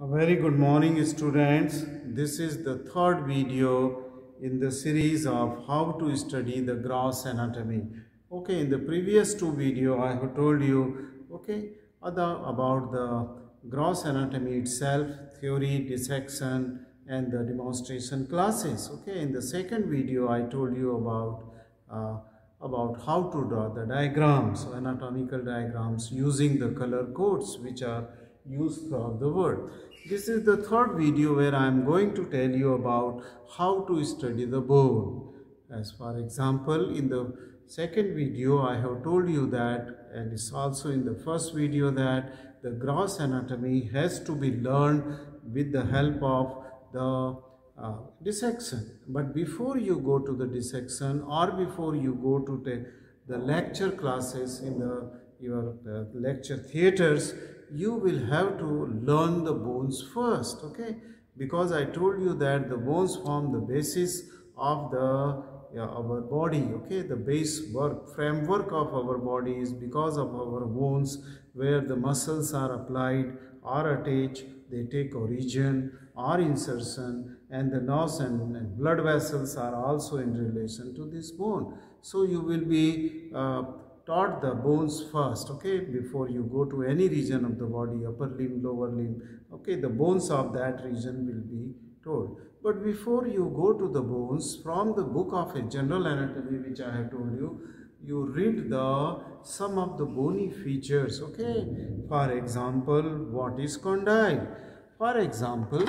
A very good morning, students. This is the third video in the series of how to study the gross anatomy. Okay, in the previous two video I have told you about the gross anatomy itself, theory, dissection and the demonstration classes. Okay, in the second video I told you about how to draw the diagrams, anatomical diagrams using the color codes which are used throughout the world. This is the third video where I am going to tell you about how to study the bone. As for example, in the second video I have told you that, and it's also in the first video, that the gross anatomy has to be learned with the help of the dissection. But before you go to the dissection or before you go to the lecture classes in your lecture theaters, you will have to learn the bones first, okay? Because I told you that the bones form the basis of our body, okay? The framework of our body is because of our bones, where the muscles are applied or attached, they take origin or insertion, and the nerves and blood vessels are also in relation to this bone. So you will be taught the bones first, okay, before you go to any region of the body, upper limb, lower limb, okay, the bones of that region will be told. But before you go to the bones, from the book of a general anatomy which I have told you, you read some of the bony features, okay. For example, what is condyle? For example,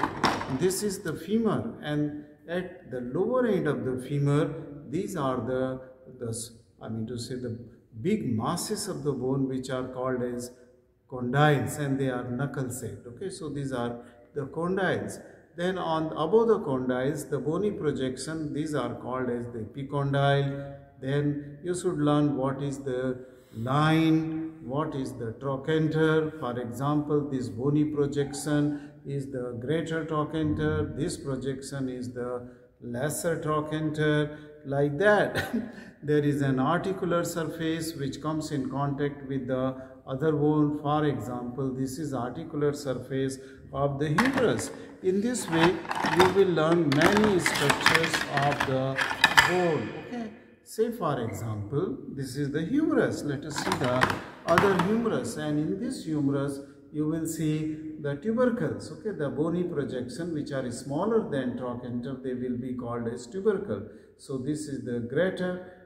this is the femur, and at the lower end of the femur, these are the big masses of the bone which are called as condyles, and they are knuckle shaped, okay. So these are the condyles. Then above the condyles, the bony projection, these are called as the epicondyle. Then you should learn what is the line, what is the trochanter. For example, this bony projection is the greater trochanter, this projection is the lesser trochanter, like that. There is an articular surface which comes in contact with the other bone. For example, this is articular surface of the humerus. In this way, you will learn many structures of the bone, okay. Say for example, this is the humerus. Let us see the other humerus, and in this humerus you will see the tubercles, okay, the bony projection which are smaller than trochanter, they will be called as tubercle. So this is the greater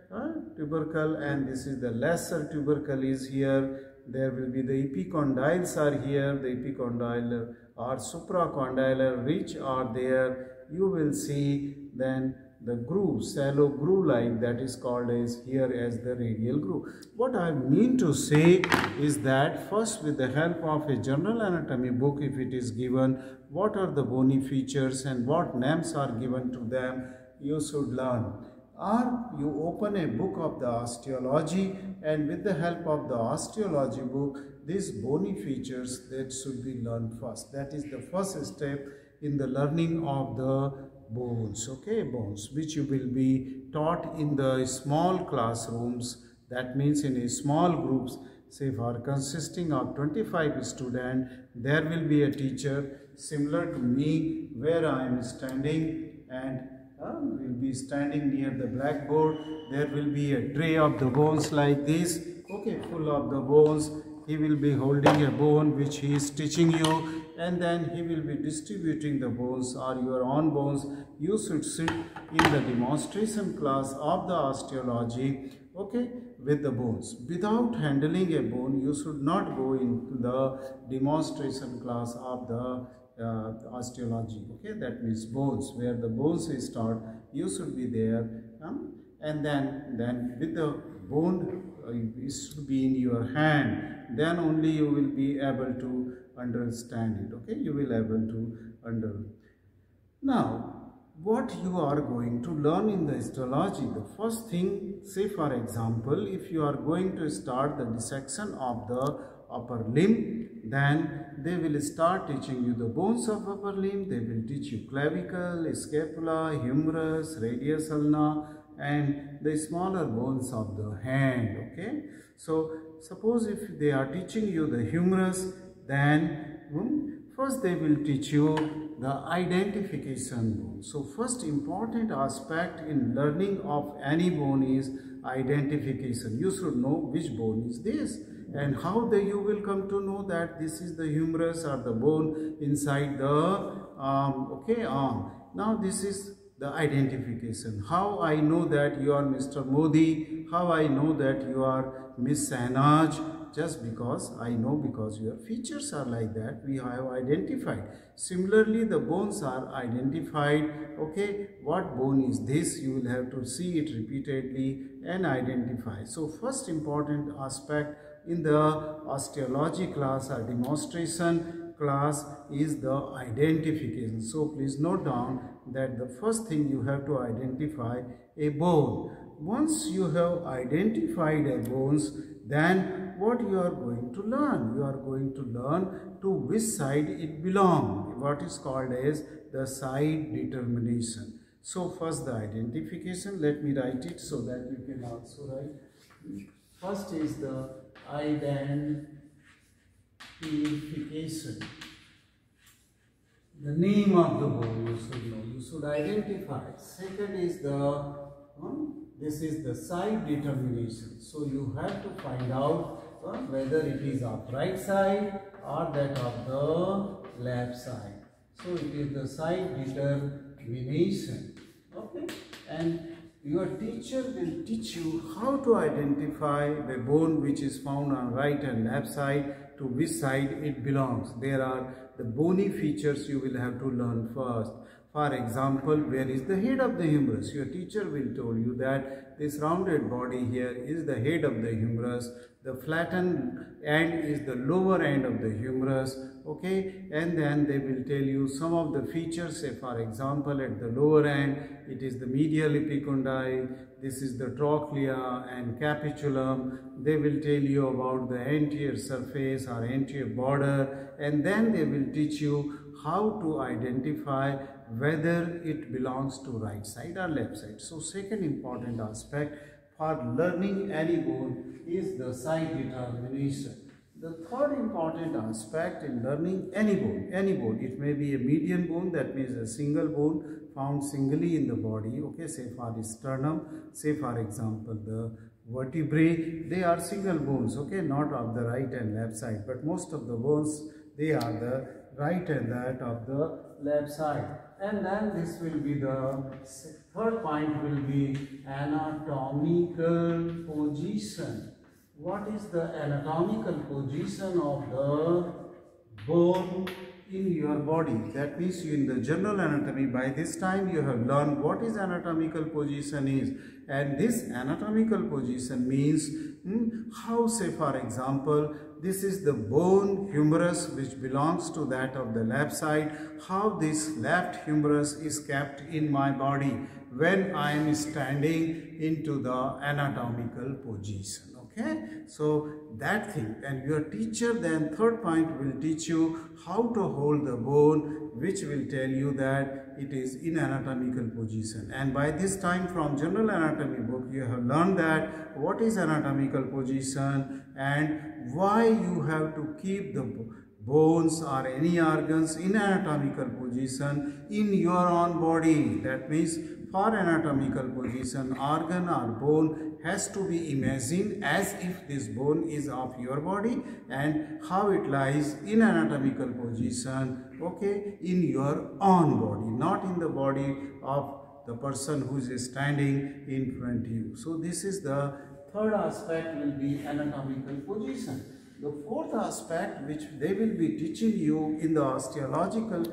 tubercle, and this is the lesser tubercle is here. There will be the epicondyles are here, the epicondylar or supracondylar ridge are there. You will see then the groove, shallow groove like that is called as here as the radial groove. What I mean to say is that first, with the help of a general anatomy book, if it is given what are the bony features and what names are given to them, you should learn. Or you open a book of the osteology, and with the help of the osteology book, these bony features that should be learned first. That is the first step in the learning of the bones, okay, bones, which you will be taught in the small classrooms. That means in a small groups, say for consisting of 25 students, there will be a teacher similar to me, where I am standing, and will be standing near the blackboard. There will be a tray of the bones like this, okay, full of the bones. He will be holding a bone which he is teaching you, and then he will be distributing the bones or your own bones. You should sit in the demonstration class of the osteology, okay, with the bones. Without handling a bone, you should not go into the demonstration class of the osteology, okay. That means bones, where the bones is taught, you should be there, and then with the bone it should be in your hand, then only you will be able to understand it, okay. You will able to understand. Now, what you are going to learn in the histology, the first thing, say for example, if you are going to start the dissection of the upper limb, then they will start teaching you the bones of upper limb. They will teach you clavicle, scapula, humerus, radius ulna, and the smaller bones of the hand, okay. So suppose if they are teaching you the humerus, then First, they will teach you the identification bone. So, first important aspect in learning of any bone is identification. You should know which bone is this, and how you will come to know that this is the humerus or the bone inside the arm. Now, this is the identification. How I know that you are Mr. Modi, how I know that you are Miss Sahnaz, just because I know, because your features are like that, we have identified. Similarly, the bones are identified. Okay, what bone is this? You will have to see it repeatedly and identify. So first important aspect in the osteology class or demonstration class is the identification. So please note down that the first thing you have to identify a bone. Once you have identified a bones, then what you are going to learn? You are going to learn to which side it belongs, what is called as the side determination. So first the identification, let me write it so that you can also write. First is the identification, the name of the bone you should know, you should identify. Second is this is the side determination. So you have to find out whether it is of right side or that of the left side. So it is the side determination. Okay, and your teacher will teach you how to identify the bone which is found on right and left side, to which side it belongs. There are the bony features you will have to learn first. For example, where is the head of the humerus? Your teacher will tell you that this rounded body here is the head of the humerus. The flattened end is the lower end of the humerus. Okay, and then they will tell you some of the features. Say for example, at the lower end, it is the medial epicondyle. This is the trochlea and capitulum. They will tell you about the anterior surface or anterior border, and then they will teach you how to identify whether it belongs to right side or left side. So second important aspect for learning any bone is the side determination. The third important aspect in learning any bone, it may be a median bone, that means a single bone found singly in the body. Okay, say for the sternum, say for example the vertebrae, they are single bones. Okay, not of the right and left side, but most of the bones, they are the right and that of the left side. And then this will be the third point, will be anatomical position. What is the anatomical position of the bone in your body? That means in the general anatomy, by this time you have learned what is anatomical position is, and this anatomical position means how, say for example, this is the bone humerus which belongs to that of the left side, how this left humerus is kept in my body when I am standing into the anatomical position. Okay, so that thing, and your teacher then third point will teach you how to hold the bone, which will tell you that it is in anatomical position. And by this time from general anatomy book you have learned that what is anatomical position and why you have to keep the bones or any organs in anatomical position in your own body. That means for anatomical position, organ or bone has to be imagined as if this bone is of your body and how it lies in anatomical position, okay, in your own body, not in the body of the person who is standing in front of you. So this is the third aspect, will be anatomical position. The fourth aspect which they will be teaching you in the osteological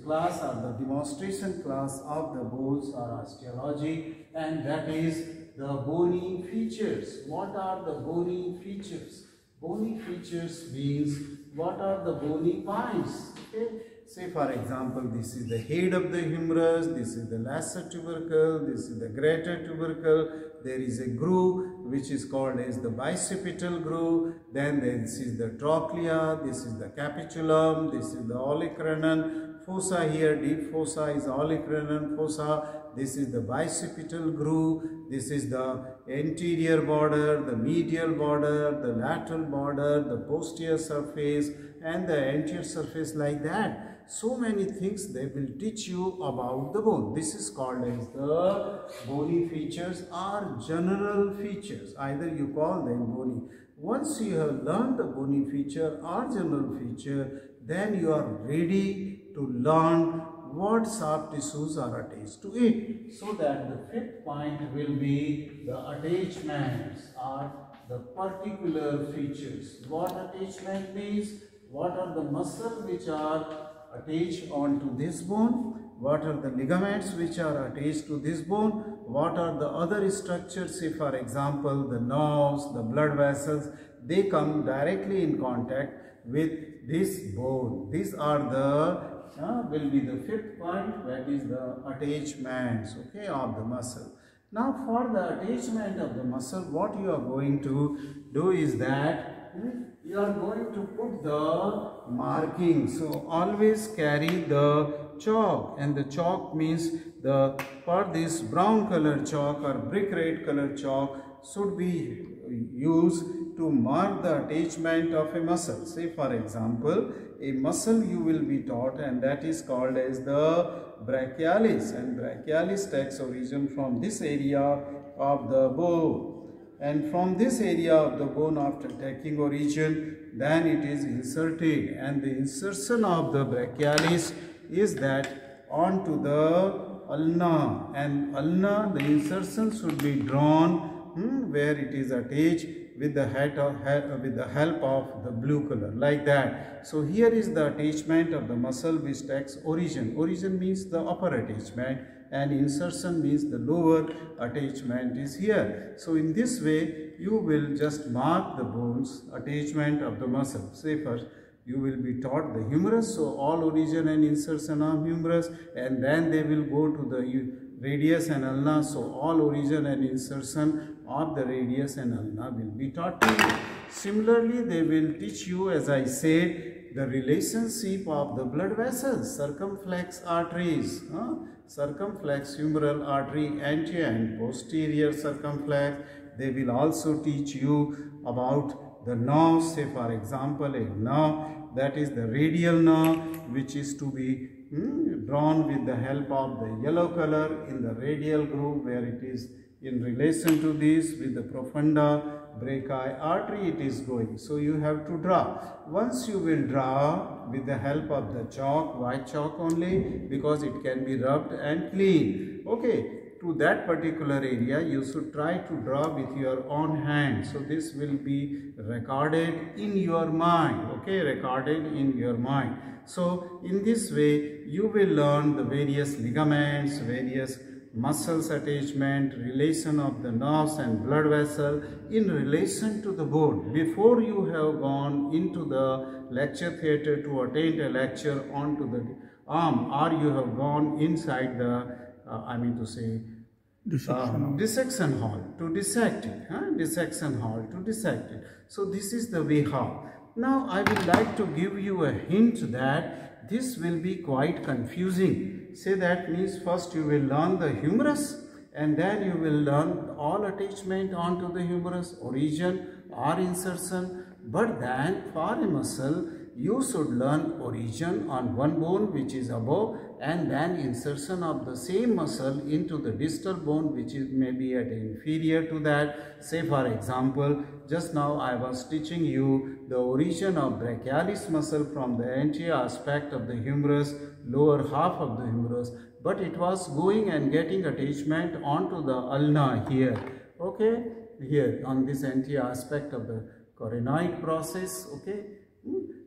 class or the demonstration class of the bones or osteology, and that is the bony features. What are the bony features? Bony features means what are the bony points? Okay. Say for example, this is the head of the humerus, this is the lesser tubercle, this is the greater tubercle, there is a groove which is called as the bicipital groove, then this is the trochlea, this is the capitulum, this is the olecranon fossa here, deep fossa is olecranon fossa, this is the bicipital groove, this is the anterior border, the medial border, the lateral border, the posterior surface, and the anterior surface like that. So many things they will teach you about the bone. This is called as the bony features or general features. Either you call them bony. Once you have learned the bony feature or general feature, then you are ready to learn what soft tissues are attached to it. So that the fifth point will be the attachments or the particular features. What attachment means? What are the muscles which are attached onto this bone? What are the ligaments which are attached to this bone? What are the other structures? Say for example, the nerves, the blood vessels, they come directly in contact with this bone. These are the will be the fifth point, that is the attachments, okay, of the muscle. Now for the attachment of the muscle, what you are going to do is that you are going to put the marking. So always carry the chalk, and the chalk means for this brown color chalk or brick red color chalk should be used to mark the attachment of a muscle. Say for example, a muscle you will be taught, and that is called as the brachialis, and brachialis takes origin from this area of the bone, and from this area of the bone, after taking origin, then it is inserted, and the insertion of the brachialis is that onto the ulna, and ulna, the insertion should be drawn where it is attached with the help of the blue color, like that. So here is the attachment of the muscle which takes origin. Origin means the upper attachment, and insertion means the lower attachment is here. So in this way you will just mark the bones attachment of the muscle. Say first you will be taught the humerus, so all origin and insertion of humerus, and then they will go to the radius and ulna, so all origin and insertion of the radius and ulna will be taught to you. Similarly, they will teach you, as I said, the relationship of the blood vessels, circumflex arteries, circumflex humeral artery, anterior and posterior circumflex. They will also teach you about the nerves. Say for example, a nerve, that is the radial nerve, which is to be drawn with the help of the yellow color in the radial groove, where it is in relation to this with the profunda brachii artery it is going. So you have to draw. Once you will draw with the help of the chalk, white chalk only, because it can be rubbed and clean. Okay, to that particular area you should try to draw with your own hand. So this will be recorded in your mind. Okay, recorded in your mind. So in this way you will learn the various ligaments, various muscles attachment, relation of the nerves and blood vessel in relation to the bone. Before you have gone into the lecture theatre to attend a lecture onto the arm, or you have gone inside the dissection hall to dissect it, dissection hall to dissect it. So this is the way how. Now I would like to give you a hint that this will be quite confusing. Say that means first you will learn the humerus, and then you will learn all attachment onto the humerus, origin or insertion. But then for a muscle you should learn origin on one bone which is above, and then insertion of the same muscle into the distal bone which is maybe at inferior to that. Say for example, just now I was teaching you the origin of brachialis muscle from the anterior aspect of the humerus, lower half of the humerus, but it was going and getting attachment onto the ulna here. Okay, here on this anterior aspect of the coronoid process. Okay,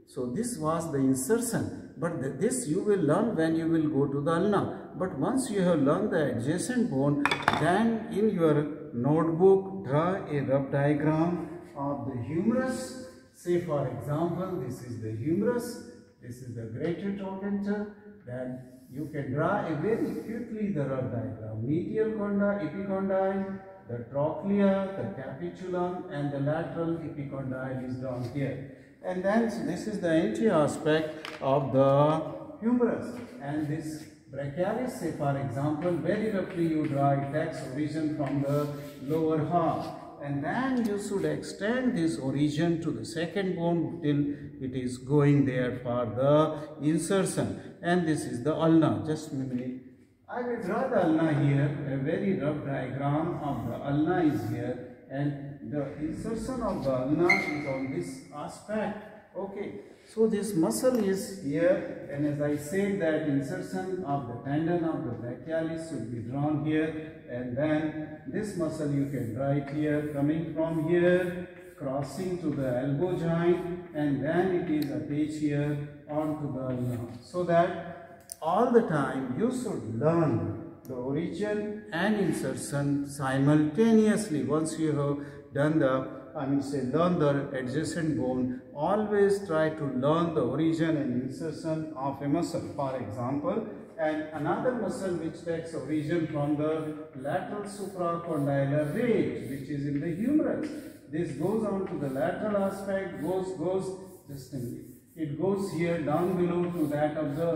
so this was the insertion, but this you will learn when you will go to the ulna. But once you have learned the adjacent bone, then in your notebook draw a rough diagram of the humerus. Say for example, this is the humerus, this is the greater trochanter. Then you can draw a very quickly the rough diagram. Medial conda, epicondyle, the trochlea, the capitulum, and the lateral epicondyle is down here. And then so this is the anterior aspect of the humerus, and this brachialis, say for example, very roughly you draw, it takes origin from the lower half, and then you should extend this origin to the second bone till it is going there for the insertion. And this is the ulna. Just a minute. I will draw the ulna here. A very rough diagram of the ulna is here, and the insertion of the ulna is on this aspect. Okay, so this muscle is here, and as I said that insertion of the tendon of the brachialis should be drawn here, and then this muscle you can draw it here, coming from here, crossing to the elbow joint, and then it is attached here onto the ulna. So that all the time you should learn the origin and insertion simultaneously. Once you have done the learn the adjacent bone, always try to learn the origin and insertion of a muscle. For example, and another muscle which takes origin from the lateral supracondylar ridge, which is in the humerus. This goes on to the lateral aspect, it goes here down below to that of the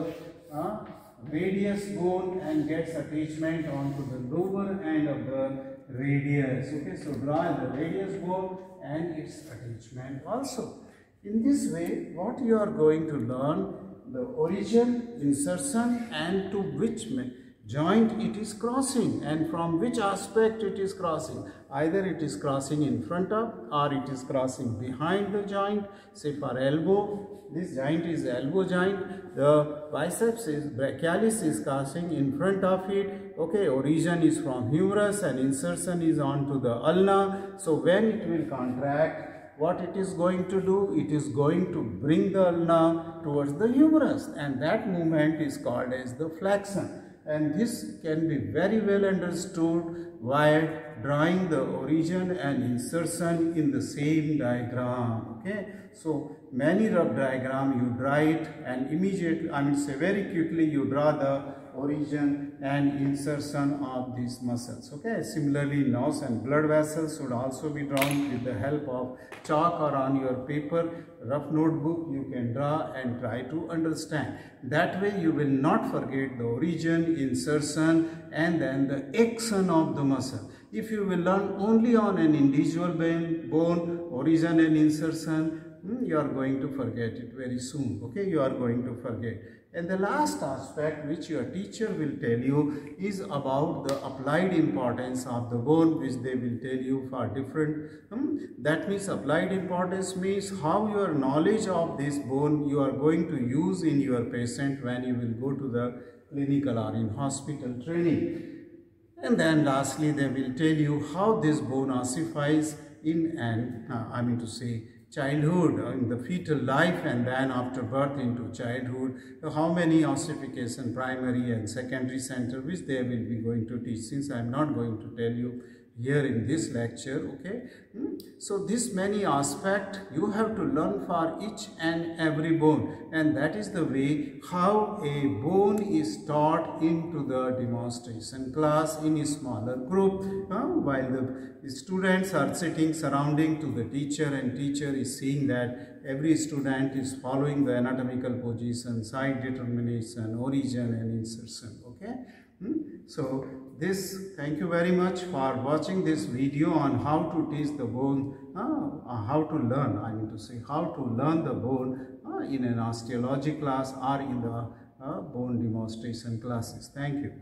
radius bone and gets attachment onto the lower end of the radius. Okay, so draw the radius bone and its attachment also. In this way, what you are going to learn, the origin, insertion, and to which joint it is crossing and from which aspect it is crossing. Either it is crossing in front of or it is crossing behind the joint. Say for elbow, this joint is the elbow joint, the biceps is brachialis is crossing in front of it. Okay, origin is from humerus and insertion is onto the ulna. So when it will contract, what it is going to do? It is going to bring the ulna towards the humerus, and that movement is called as the flexion. And this can be very well understood while drawing the origin and insertion in the same diagram. Okay, so many rough diagram you draw it and immediately, very quickly you draw the origin and insertion of these muscles. Okay, similarly nerves and blood vessels should also be drawn with the help of chalk or on your paper, rough notebook. You can draw and try to understand. That way you will not forget the origin, insertion, and then the action of the muscle. If you will learn only on an individual bone, origin and insertion, you are going to forget it very soon. Okay, you are going to forget. And the last aspect which your teacher will tell you is about the applied importance of the bone, which they will tell you for different. That means applied importance means how your knowledge of this bone you are going to use in your patient when you will go to the clinical or in hospital training. And then lastly, they will tell you how this bone ossifies in childhood, in the fetal life, and then after birth into childhood, how many ossification primary and secondary center, which they will be going to teach, since I am not going to tell you here in this lecture. Okay, so this many aspect you have to learn for each and every bone, and that is the way how a bone is taught into the demonstration class in a smaller group, while the students are sitting surrounding to the teacher, and teacher is seeing that every student is following the anatomical position, site determination, origin and insertion. Okay, so thank you very much for watching this video on how to teach the bone, how to learn, how to learn the bone in an osteology class or in the bone demonstration classes. Thank you.